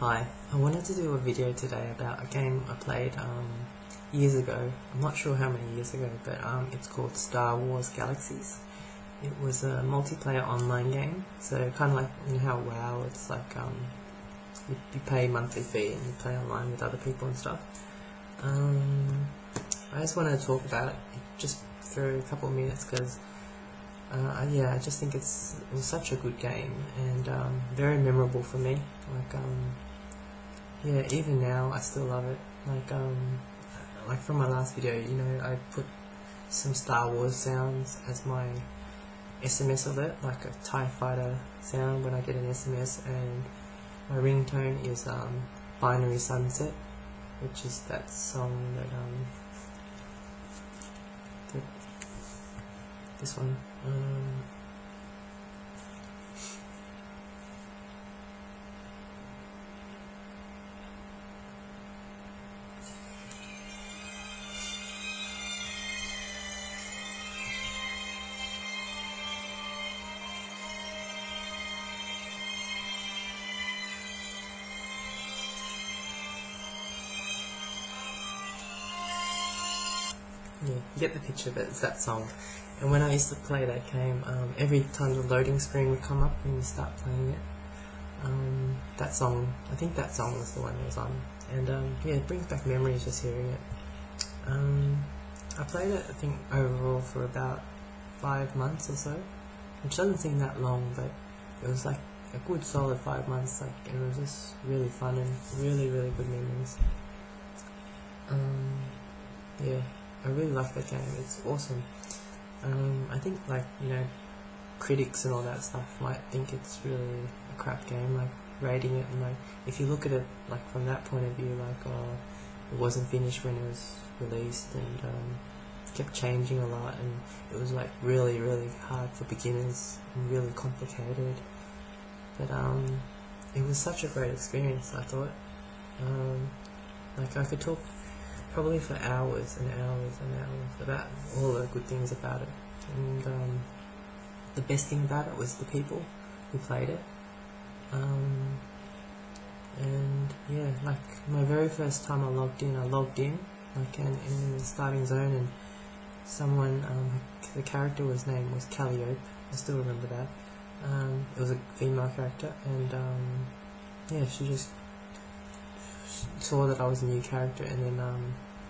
Hi, I wanted to do a video today about a game I played years ago. I'm not sure how many years ago, but it's called Star Wars Galaxies. It was a multiplayer online game, so kind of like how WoW, it's like you pay a monthly fee and you play online with other people and stuff. I just wanted to talk about it just for a couple of minutes because I just think it was such a good game and very memorable for me. Even now I still love it. Like from my last video, I put some Star Wars sounds as my SMS alert, like a TIE fighter sound when I get an SMS, and my ringtone is Binary Sunset, which is that song that this one. Yeah, you get the picture, but it's that song. And when I used to play that game, every time the loading screen would come up when you start playing it, that song, I think that song was the one that was on. And it brings back memories just hearing it. I played it, I think, overall for about 5 months or so, which doesn't seem that long, but it was like a good solid 5 months, and it was just really fun and really, really good memories. I really like that game, it's awesome. I think critics and all that stuff might think it's really a crap game, like rating it, and if you look at it from that point of view, it wasn't finished when it was released, and it kept changing a lot, and it was really, really hard for beginners and really complicated. But it was such a great experience, I thought. I could talk probably for hours and hours and hours about all the good things about it, and the best thing about it was the people who played it. My very first time I logged in in the starting zone, and someone, the character name was Calliope, I still remember that. It was a female character, and she just saw that I was a new character, and then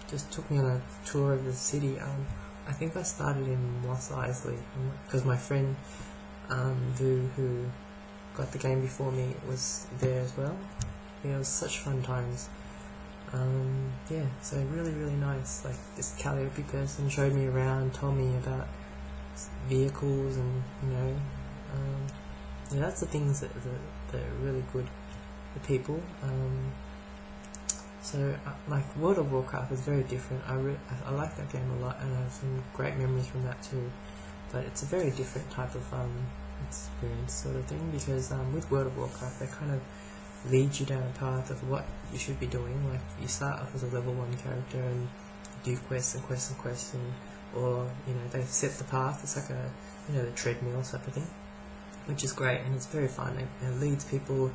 just took me on a tour of the city. I think I started in Mos Eisley because my friend Vu, who got the game before me, was there as well. It was such fun times. So really, really nice. This Calliope person showed me around, told me about vehicles, and that's the things that are really good for people. World of Warcraft is very different. I like that game a lot, and I have some great memories from that too. But it's a very different type of experience sort of thing, because with World of Warcraft they kind of lead you down a path of what you should be doing. Like, you start off as a level 1 character and do quests and quests and quests, or they set the path. It's like the treadmill type of thing, which is great, and it's very fun. It leads people.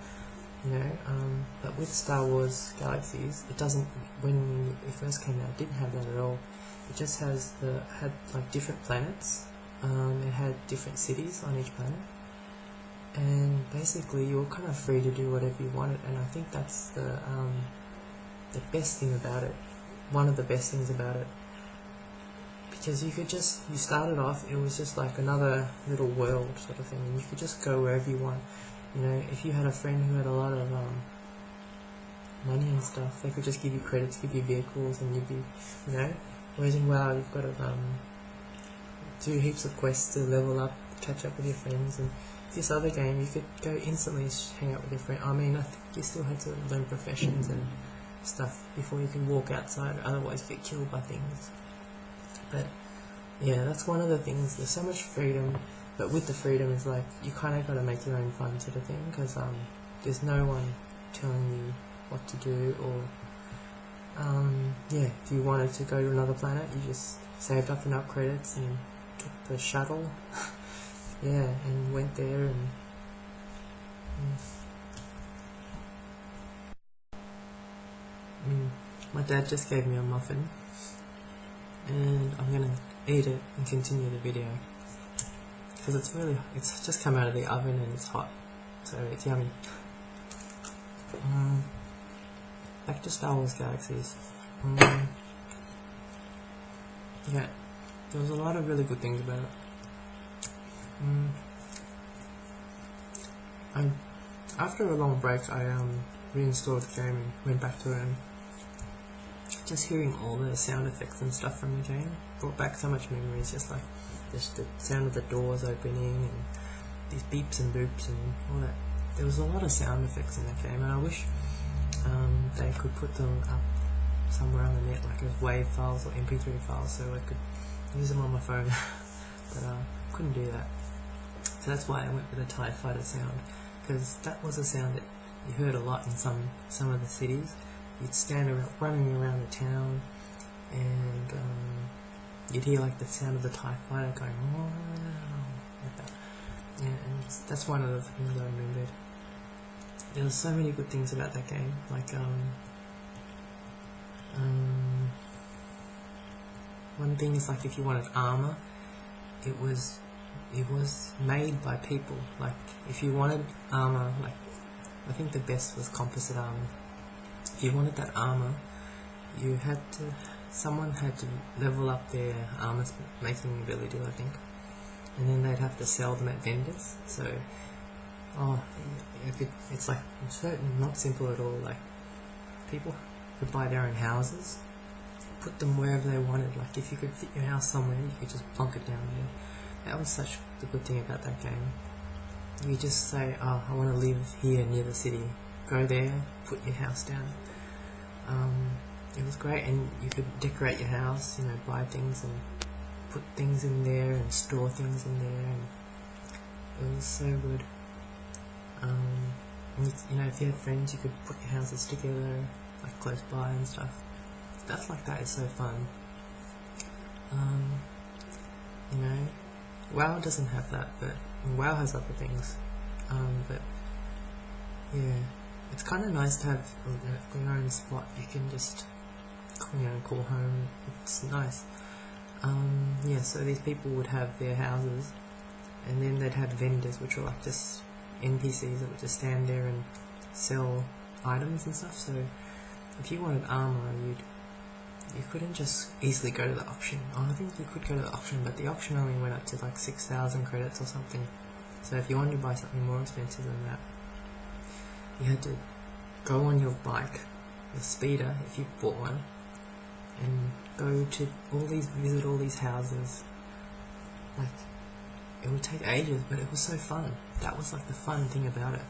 But with Star Wars Galaxies, it doesn't. When it first came out, it didn't have that at all. It just had different planets. It had different cities on each planet, and basically you were kind of free to do whatever you wanted. And I think that's the best thing about it. One of the best things about it, because you started off. It was just like another little world sort of thing, and you could just go wherever you want. If you had a friend who had a lot of money and stuff, they could just give you credits, give you vehicles, and you'd be, whereas in WoW you've got to do heaps of quests to level up, catch up with your friends, and this other game you could go instantly hang out with your friend. I think you still had to learn professions and stuff before you could walk outside, otherwise you get killed by things. But that's one of the things. There's so much freedom. But with the freedom, is you kind of got to make your own fun sort of thing, because there's no one telling you what to do, or if you wanted to go to another planet, you just saved up enough credits and took the shuttle, and went there, and My dad just gave me a muffin, and I'm gonna eat it and continue the video because it's just come out of the oven and it's hot, so it's yummy. Back to Star Wars Galaxies. Yeah, there was a lot of really good things about it. After a long break, I reinstalled the game and went back to it, and just hearing all the sound effects and stuff from the game brought back so much memories. Just like just the sound of the doors opening and these beeps and boops and all that. There was a lot of sound effects in that game, and I wish they could put them up somewhere on the net, like as WAV files or MP3 files, so I could use them on my phone. But couldn't do that. So that's why I went with a TIE Fighter sound, because that was a sound that you heard a lot in some of the cities. You'd stand around, running around the town, and you'd hear like the sound of the TIE Fighter going like that. Yeah, and that's one of the things I remembered. There were so many good things about that game, like one thing is like if you wanted armor, it was made by people. Like if you wanted armor, like I think the best was composite armor. If you wanted that armor, someone had to level up their armor making ability, I think, and then they'd have to sell them at vendors. So it's like not simple at all. Like people could buy their own houses, put them wherever they wanted. Like if you could fit your house somewhere, you could just plonk it down there. That was such the good thing about that game. You just say, oh, I want to live here near the city. Go there, put your house down. It was great, and you could decorate your house, you know, buy things and put things in there and store things in there, and it was so good. You know, if you had friends, you could put your houses together, like close by and stuff. Stuff like that is so fun. You know, WoW doesn't have that, but WoW has other things. But yeah, it's kind of nice to have your own spot. You can just, you know, call home. It's nice. Yeah, so these people would have their houses, and then they'd have vendors, which were like just NPCs that would just stand there and sell items and stuff. So if you wanted armor, you couldn't just easily go to the auction. Oh, I think you could go to the auction, but the auction only went up to like 6,000 credits or something. So if you wanted to buy something more expensive than that, you had to go on your bike, the speeder, if you bought one, and go to visit all these houses. Like, it would take ages, but it was so fun. That was like the fun thing about it.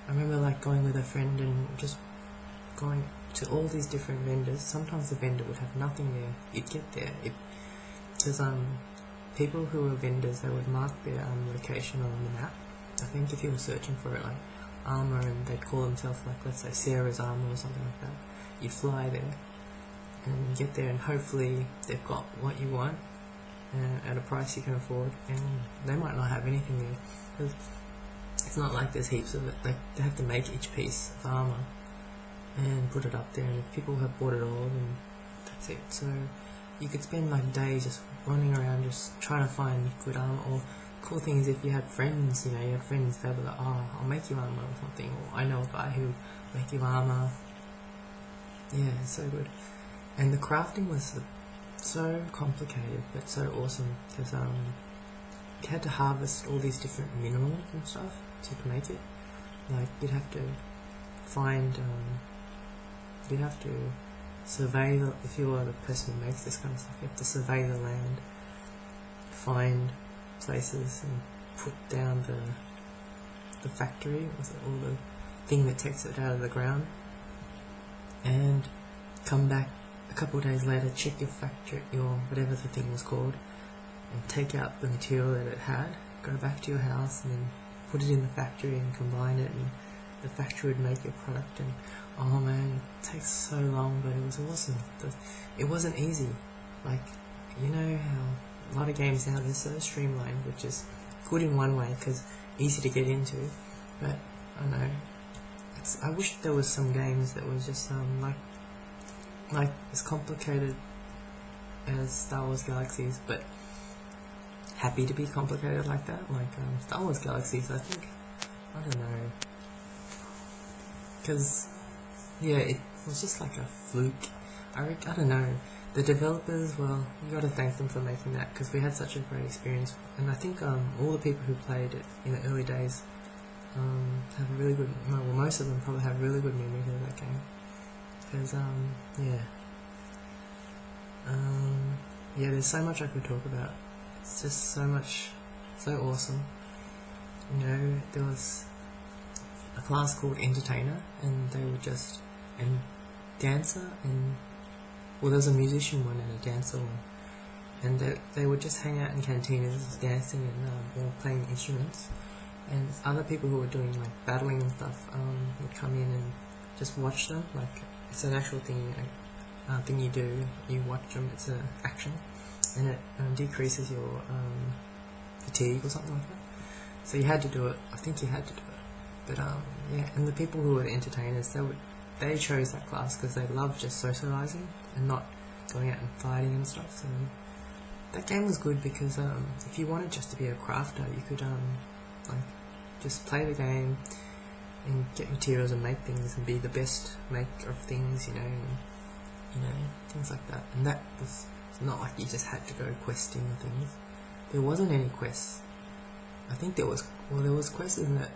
I remember like going with a friend and just going to all these different vendors. Sometimes the vendor would have nothing there. You'd get there, because people who were vendors, they would mark their location on the map. I think if you were searching for it, like armor, and they'd call themselves like, let's say Sarah's Armor or something like that. You fly there and get there, and hopefully they've got what you want at a price you can afford, and they might not have anything there, because it's not like there's heaps of it. They have to make each piece of armor and put it up there, and if people have bought it all, then that's it. So you could spend like days just running around just trying to find good armor. Or cool thing is if you had friends, you know, you had friends, they'd be like, oh, I'll make you armor or something, or I know a guy who make you armor. Yeah, it's so good. And the crafting was so complicated but so awesome, because you had to harvest all these different minerals and stuff to make it. Like you'd have to find, you'd have to survey if you are the person who makes this kind of stuff, you have to survey the land, find places and put down the factory, or the thing that takes it out of the ground, and come back a couple of days later, check your factory, your whatever the thing was called, and take out the material that it had, go back to your house and then put it in the factory and combine it, and the factory would make your product. And oh man, it takes so long, but it was awesome. It wasn't easy. Like, you know how a lot of games now, they're so streamlined, which is good in one way because easy to get into, but I don't know, I wish there was some games that was just like like as complicated as Star Wars Galaxies, but happy to be complicated like that. Like Star Wars Galaxies, I think, I don't know, because yeah, it was just like a fluke. I don't know. The developers, well, you got to thank them for making that, because we had such a great experience, and I think all the people who played it in the early days have a really good, well, most of them probably have really good memories of that game, because yeah, there's so much I could talk about. It's just so much, so awesome. You know, there was a class called Entertainer, and they were just, and Dancer, and well, there was a musician one and a dancer one, and they would just hang out in cantinas dancing and or playing instruments, and other people who were doing like battling and stuff would come in and just watch them. Like, it's an actual thing you do. You watch them. It's an action, and it decreases your fatigue or something like that. So you had to do it. I think you had to do it. But yeah, and the people who were the entertainers, they chose that class because they loved just socializing and not going out and fighting and stuff. So that game was good because if you wanted just to be a crafter, you could like just play the game and get materials and make things and be the best maker of things, you know, and, you know, things like that. And that was not like you just had to go questing and things. There wasn't any quests. I think there was quests in that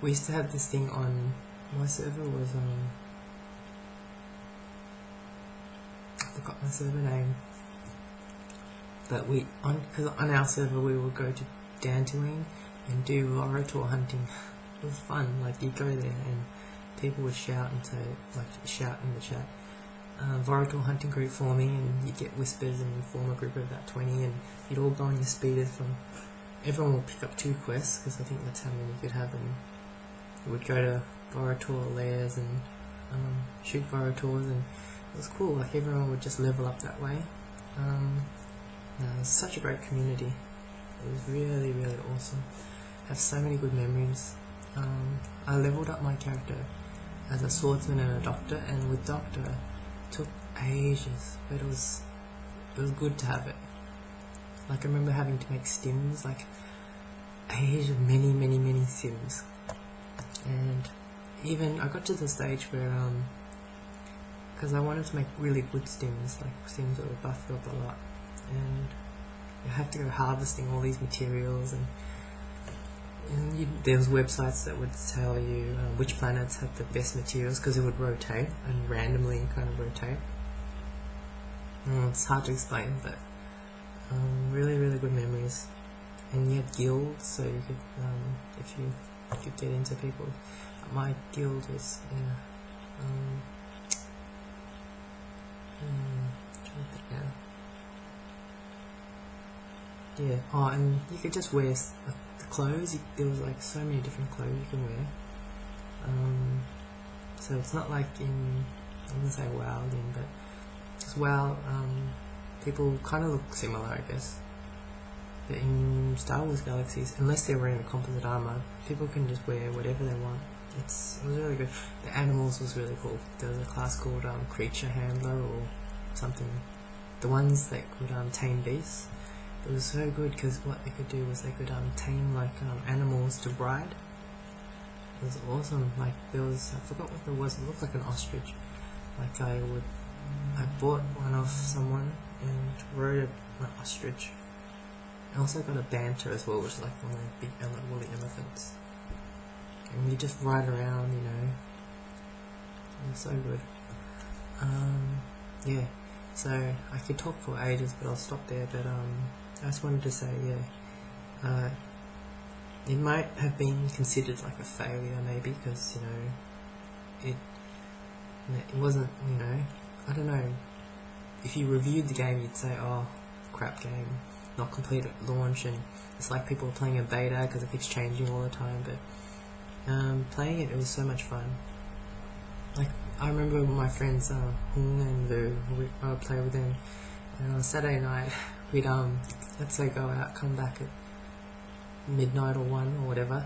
we used to have this thing on my server was I forgot my server name, but because on our server we would go to Dantooine and do avourite hunting. It was fun. Like, you go there and people would shout and say, like, shout in the chat, avourite hunting group forming, and you get whispers and you form a group of about 20, and you'd all go on your speeders from. Everyone would pick up 2 quests, because I think that's how many you could have, and you would go to avourite lairs and shoot avourite, and it was cool. Like, everyone would just level up that way. It was such a great community. It was really, really awesome. I have so many good memories. I leveled up my character as a swordsman and a doctor, and with doctor it took ages, but it was good to have it. Like, I remember having to make stims, like ages, many stims, and even I got to the stage where because I wanted to make really good stims, like stims that would buff you up a lot, and you have to go harvesting all these materials, and there was websites that would tell you which planets had the best materials, because it would rotate and randomly kind of rotate. It's hard to explain, but really, really good memories. And you had guilds, so you could if you could get into people. My guild was trying to think now. Yeah. Oh, and you could just wear the clothes. There was like so many different clothes you can wear. So it's not like I'm gonna say WoW again, but just WoW. People kind of look similar, I guess. But in Star Wars Galaxies, unless they're wearing a composite armor, people can just wear whatever they want. It was really good. The animals was really cool. There was a class called Creature Handler or something. The ones that could tame beasts. It was so good because what they could do was they could tame like animals to ride. It was awesome. Like, there was, I forgot what there was. It looked like an ostrich. Like, I bought one off someone and rode an ostrich. I also got a banter as well, which is like one of the big woolly elephants. And you just ride around, you know. It was so good. Yeah. So I could talk for ages, but I'll stop there. But I just wanted to say, yeah, it might have been considered like a failure, maybe, because, you know, it wasn't, you know, I don't know. If you reviewed the game, you'd say, oh, crap game, not complete at launch, and it's like people playing a beta because it keeps changing all the time. But playing it was so much fun. Like, I remember my friends Hung and Lou, I would play with them, and on Saturday night we'd let's say go out, come back at midnight or 1 or whatever,